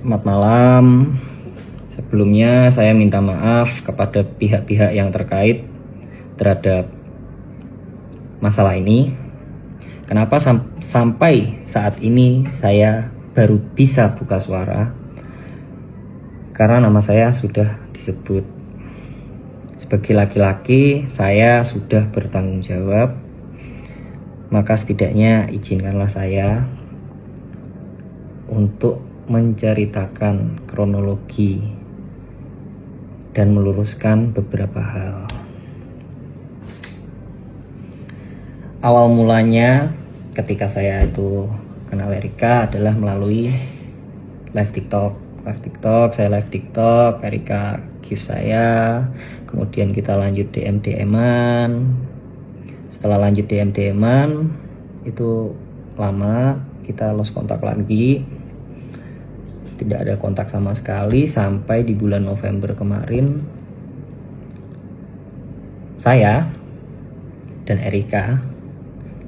Selamat malam. Sebelumnya saya minta maaf kepada pihak-pihak yang terkait terhadap masalah ini. Kenapa sampai saat ini saya baru bisa buka suara? Karena nama saya sudah disebut. Sebagai laki-laki, saya sudah bertanggung jawab. Maka setidaknya izinkanlah saya untuk menceritakan kronologi dan meluruskan beberapa hal. Awal mulanya ketika saya itu kenal Erika adalah melalui live TikTok. Saya live TikTok, Erika give saya, kemudian kita lanjut DM-an. Setelah lanjut DM-an itu lama, kita lost kontak lagi. Tidak ada kontak sama sekali sampai di bulan November kemarin saya dan Erika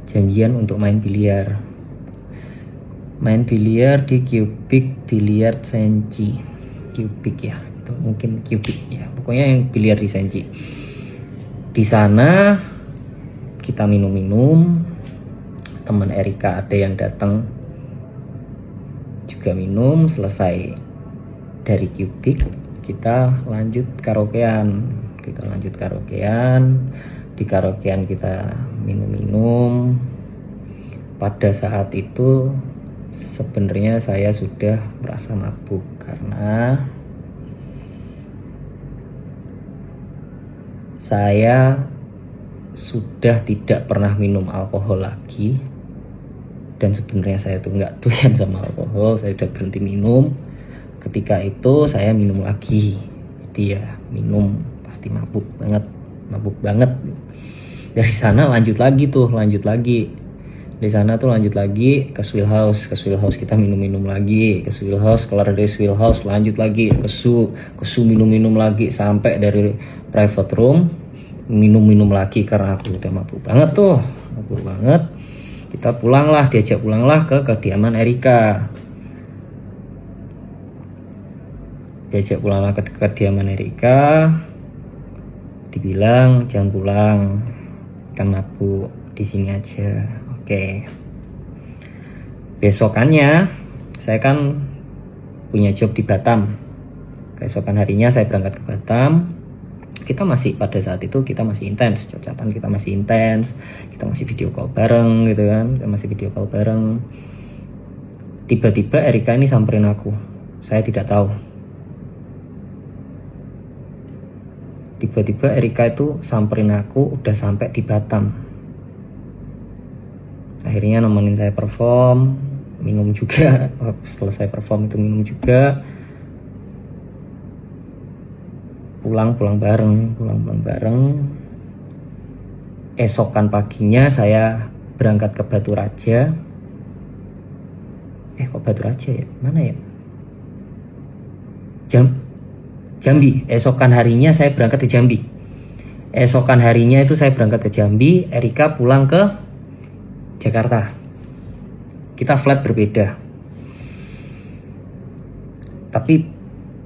janjian untuk main biliar di Cubic Billiard Senci. Cubic ya, itu mungkin Cubic ya, pokoknya yang biliar di Senci. Di sana kita minum-minum, teman Erika ada yang datang juga minum. Selesai dari Cubic kita lanjut karaokean. Di karaokean kita minum-minum. Pada saat itu sebenarnya saya sudah merasa mabuk karena saya sudah tidak pernah minum alkohol lagi. Dan sebenarnya saya tuh nggak doyan sama alkohol, saya udah berhenti minum. Ketika itu saya minum lagi, jadi ya minum pasti mabuk banget. Dari sana lanjut lagi. Di sana tuh lanjut lagi ke Swill House kita minum lagi. Ke Swill House, kelar dari Swill House lanjut lagi ke Su minum lagi sampai dari private room minum lagi karena aku udah mabuk banget. Kita diajak pulanglah ke kediaman Erika. Dibilang jangan pulang, kan mabuk, di sini aja. Oke. Besokannya saya kan punya job di Batam. Keesokan harinya saya berangkat ke Batam. Pada saat itu kita masih intens, cacatan kita masih intens, kita masih video call bareng gitu kan, Tiba-tiba Erika ini samperin aku, saya tidak tahu. Tiba-tiba Erika itu samperin aku udah sampai di Batam. Akhirnya nemenin saya perform, minum juga. Selesai perform itu minum juga. Pulang bareng. Esokan paginya saya berangkat ke Batu Raja. Kok Batu Raja ya? Mana ya? Jambi. Esokan harinya saya berangkat ke Jambi. Erika pulang ke Jakarta. Kita flat berbeda. Tapi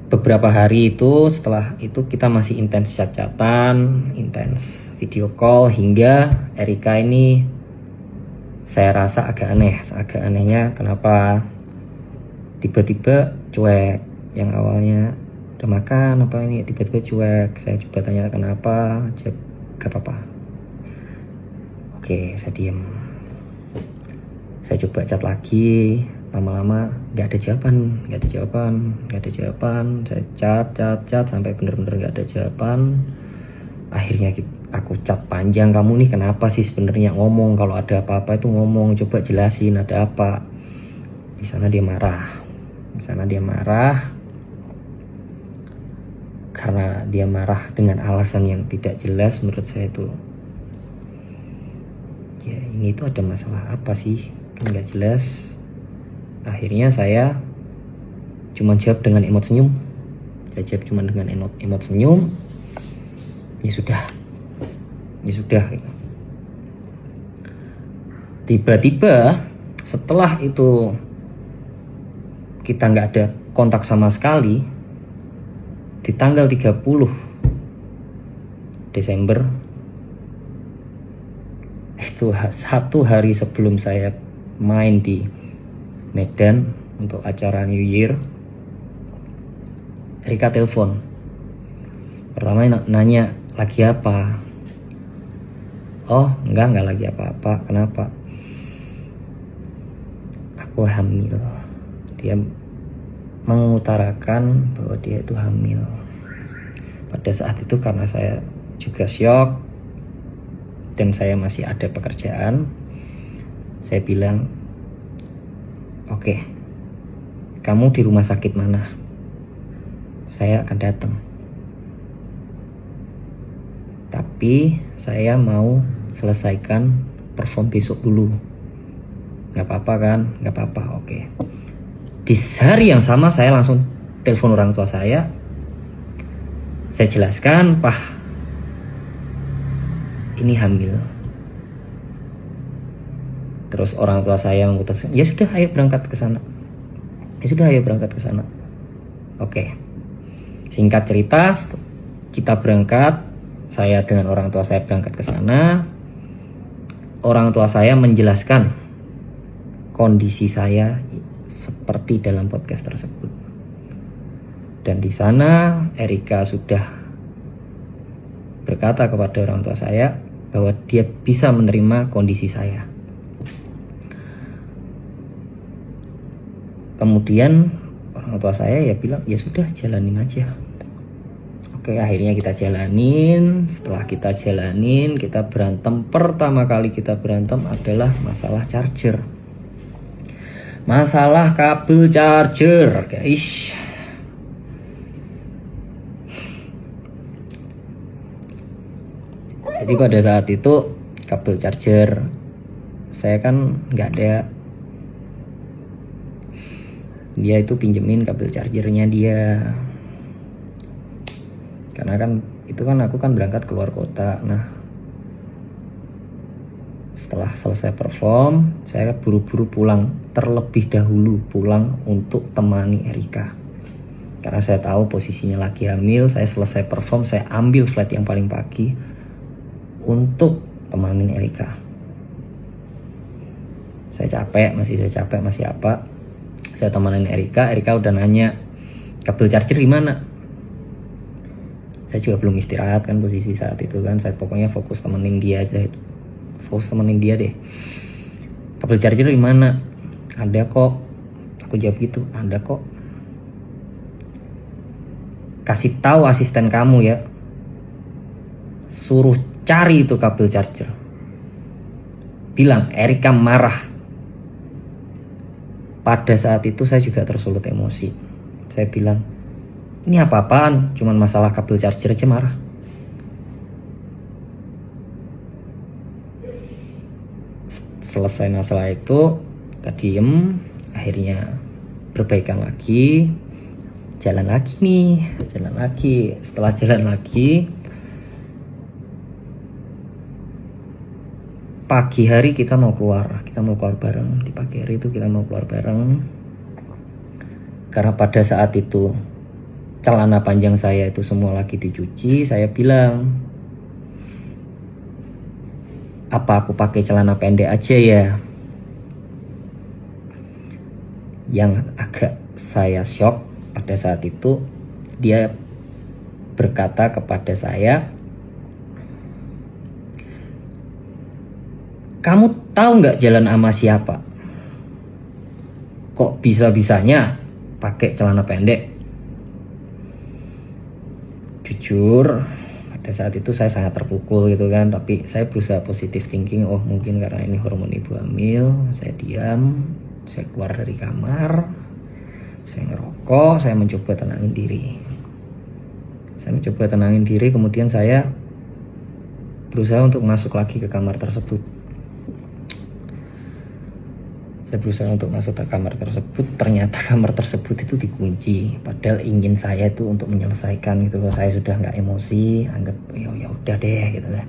beberapa hari itu, setelah itu kita masih intens chat-chatan, intens video call, hingga Erika ini saya rasa agak aneh. Anehnya kenapa tiba-tiba cuek. Yang awalnya udah makan apa ini, tiba-tiba cuek. Saya coba tanya kenapa, gak apa-apa. Oke, saya diem. Saya coba chat lagi, lama-lama nggak ada jawaban. Saya chat sampai bener-bener nggak ada jawaban. Akhirnya aku chat panjang, kamu nih kenapa sih sebenarnya, ngomong kalau ada apa-apa itu ngomong, coba jelasin ada apa. Di sana dia marah karena dia marah dengan alasan yang tidak jelas. Menurut saya itu ya ini tuh ada masalah apa sih, kan nggak jelas. Akhirnya saya cuma jawab dengan emot senyum. Ya sudah. Tiba-tiba setelah itu kita nggak ada kontak sama sekali di tanggal 30 Desember. Itu 1 hari sebelum saya main di Medan untuk acara New Year. Erika telepon. Pertama nanya, lagi apa? Oh, enggak lagi apa-apa. Kenapa? Aku hamil. Dia mengutarakan bahwa dia itu hamil. Pada saat itu karena saya juga syok dan saya masih ada pekerjaan, saya bilang, oke, kamu di rumah sakit mana? Saya akan datang. Tapi saya mau selesaikan perform besok dulu. Gak apa-apa kan? Gak apa-apa, oke. Di hari yang sama saya langsung telepon orang tua saya. Saya jelaskan, Pak, ini hamil. Terus orang tua saya memutuskan, ya sudah, ayo berangkat ke sana. Oke. Singkat cerita, kita berangkat. Saya dengan orang tua saya berangkat ke sana. Orang tua saya menjelaskan kondisi saya seperti dalam podcast tersebut. Dan di sana Erika sudah berkata kepada orang tua saya bahwa dia bisa menerima kondisi saya. Kemudian orang tua saya ya bilang, ya sudah, jalanin aja. Oke, akhirnya kita jalanin. Setelah kita jalanin, kita berantem. Pertama kali kita berantem adalah masalah charger. Masalah kabel charger, guys. Jadi pada saat itu kabel charger saya kan nggak ada. Dia itu pinjemin kabel chargernya dia. Karena kan itu kan aku kan berangkat keluar kota. Nah, setelah selesai perform, saya buru-buru pulang, terlebih dahulu pulang untuk temani Erika. Karena saya tahu posisinya lagi hamil. Saya selesai perform, saya ambil flight yang paling pagi untuk temanin Erika. Saya capek, masih apa. Saya temanin Erika udah nanya, kabel charger di mana? Saya juga belum istirahat kan posisi saat itu kan. Saya pokoknya fokus temenin dia aja. Fokus temenin dia deh. Kabel charger di mana? Ada kok. Aku jawab gitu, ada kok. Kasih tahu asisten kamu ya. Suruh cari itu kabel charger. Bilang Erika marah. Pada saat itu saya juga tersulut emosi. Saya bilang, ini apa-apaan? Cuman masalah kabel charger aja marah. Selesai masalah itu, kita diem. Akhirnya berbaikan lagi. Jalan lagi. Setelah jalan lagi, pagi hari kita mau keluar bareng. Di pagi hari itu kita mau keluar bareng. Karena pada saat itu celana panjang saya itu semua lagi dicuci. Saya bilang, apa aku pakai celana pendek aja ya? Yang agak saya shock pada saat itu, dia berkata kepada saya, kamu tahu nggak jalan sama siapa? Kok bisa-bisanya pakai celana pendek? Jujur, pada saat itu saya sangat terpukul gitu kan. Tapi saya berusaha positive thinking. Oh, mungkin karena ini hormon ibu hamil. Saya diam, saya keluar dari kamar, saya ngerokok, saya mencoba tenangin diri. Kemudian saya berusaha untuk masuk lagi ke kamar tersebut. Ternyata kamar tersebut itu dikunci. Padahal ingin saya itu untuk menyelesaikan gitu loh. Saya sudah nggak emosi, anggap ya udah deh gitu lah.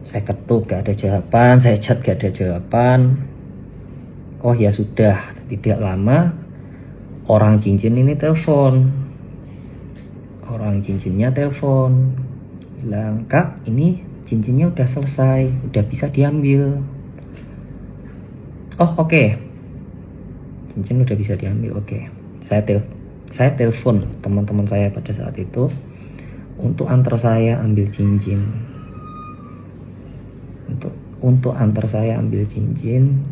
Saya ketuk gak ada jawaban, saya chat gak ada jawaban. Oh ya sudah, tidak lama Orang cincin ini telepon, orang cincinnya telepon, bilang, "Kak, ini cincinnya udah selesai, udah bisa diambil." Oh oke. Cincin udah bisa diambil, oke. Saya telepon teman-teman saya pada saat itu untuk antar saya ambil cincin. Untuk antar saya ambil cincin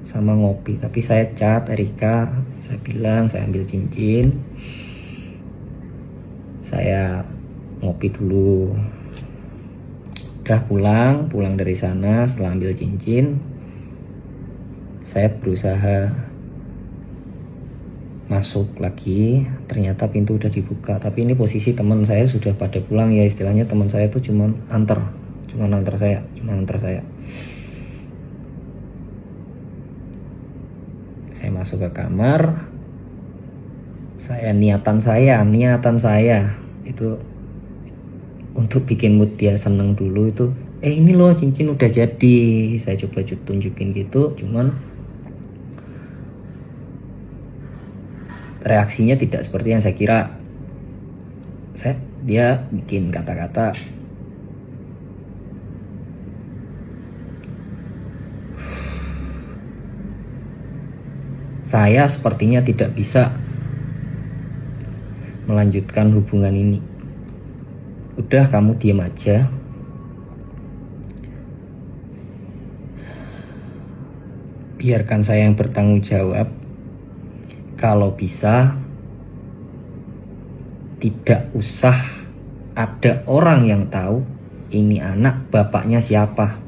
sama ngopi. Tapi saya chat Erika, saya bilang saya ambil cincin, saya ngopi dulu. Udah pulang dari sana. Setelah ambil cincin, saya berusaha masuk lagi, ternyata pintu udah dibuka. Tapi ini posisi teman saya sudah pada pulang ya, istilahnya teman saya tuh cuman antar saya. Saya masuk ke kamar. Niatan saya itu untuk bikin mood dia seneng dulu itu. Ini loh cincin udah jadi. Saya coba tunjukin gitu, cuman reaksinya tidak seperti yang saya kira. Dia bikin kata-kata, "Saya sepertinya tidak bisa melanjutkan hubungan ini. Udah, kamu diam aja. Biarkan saya yang bertanggung jawab. Kalau bisa, tidak usah ada orang yang tahu ini anak bapaknya siapa."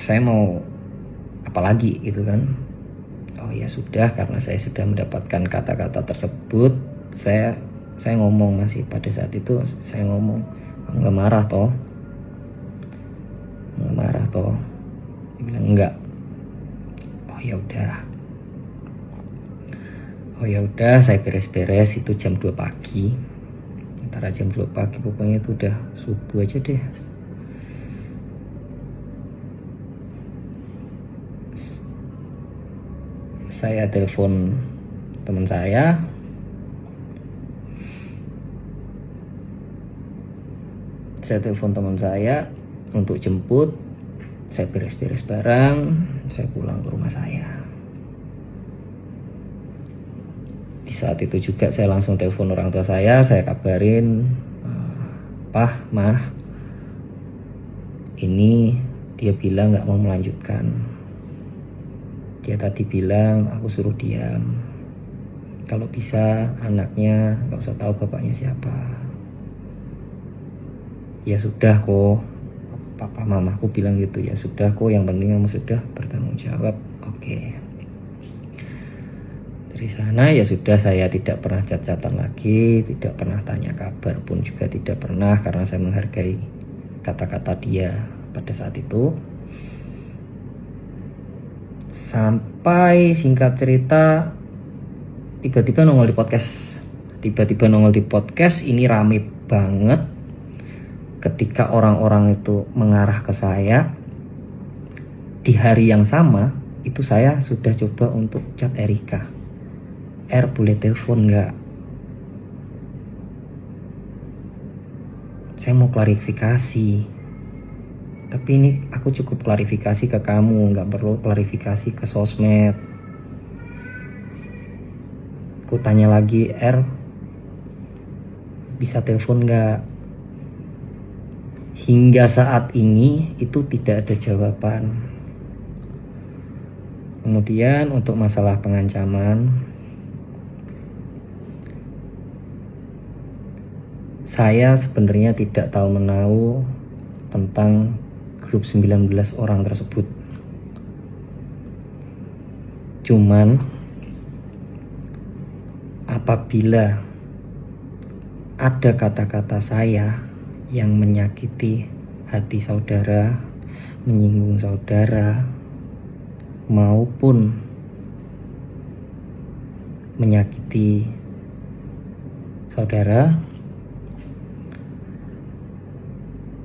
Saya mau apa lagi gitu kan. Oh ya sudah, karena saya sudah mendapatkan kata-kata tersebut, saya ngomong, masih pada saat itu saya ngomong, "Nggak marah toh?" Dia bilang enggak. Oh ya udah, saya beres-beres. Itu jam 2 pagi. Antara jam 2 pagi pokoknya itu udah subuh aja deh. Saya telepon teman saya. Untuk jemput. Saya beres-beres barang, saya pulang ke rumah saya. Di saat itu juga saya langsung telepon orang tua saya kabarin, "Pah, Mah, ini dia bilang gak mau melanjutkan. Dia tadi bilang aku suruh diam. Kalau bisa anaknya gak usah tahu bapaknya siapa." "Ya sudah kok, papa mamaku bilang gitu." "Ya sudah kok, yang penting kamu sudah bertanggung jawab." Oke. Dari sana ya sudah, saya tidak pernah chat-chatan lagi, tidak pernah tanya kabar pun juga tidak pernah, karena saya menghargai kata-kata dia pada saat itu. Sampai singkat cerita tiba-tiba nongol di podcast. Ini rame banget ketika orang-orang itu mengarah ke saya. Di hari yang sama itu saya sudah coba untuk chat Erika, "Boleh telepon nggak? Saya mau klarifikasi. Tapi ini aku cukup klarifikasi ke kamu, nggak perlu klarifikasi ke sosmed." Aku tanya lagi, "Bisa telepon nggak?" Hingga saat ini itu tidak ada jawaban. Kemudian untuk masalah pengancaman, saya sebenarnya tidak tahu menahu tentang grup 19 orang tersebut. Cuman apabila ada kata-kata saya yang menyakiti hati saudara, menyinggung saudara, maupun menyakiti saudara,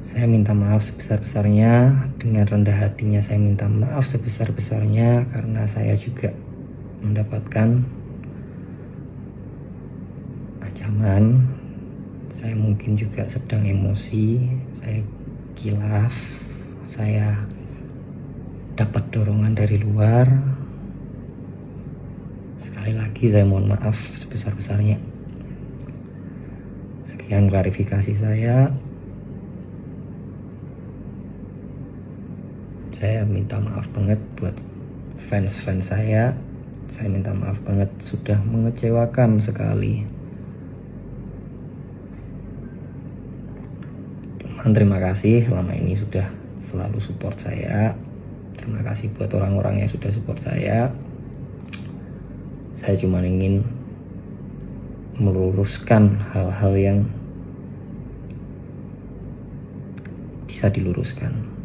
Saya minta maaf sebesar-besarnya. Dengan rendah hatinya saya minta maaf sebesar-besarnya, karena saya juga mendapatkan ancaman. Saya mungkin juga sedang emosi, saya kilaf, saya dapat dorongan dari luar. Sekali lagi saya mohon maaf sebesar-besarnya. Sekian klarifikasi saya. Saya minta maaf banget buat fans-fans saya. Saya minta maaf banget sudah mengecewakan sekali. Terima kasih selama ini sudah selalu support saya. Terima kasih buat orang-orang yang sudah support saya. Saya cuma ingin meluruskan hal-hal yang bisa diluruskan.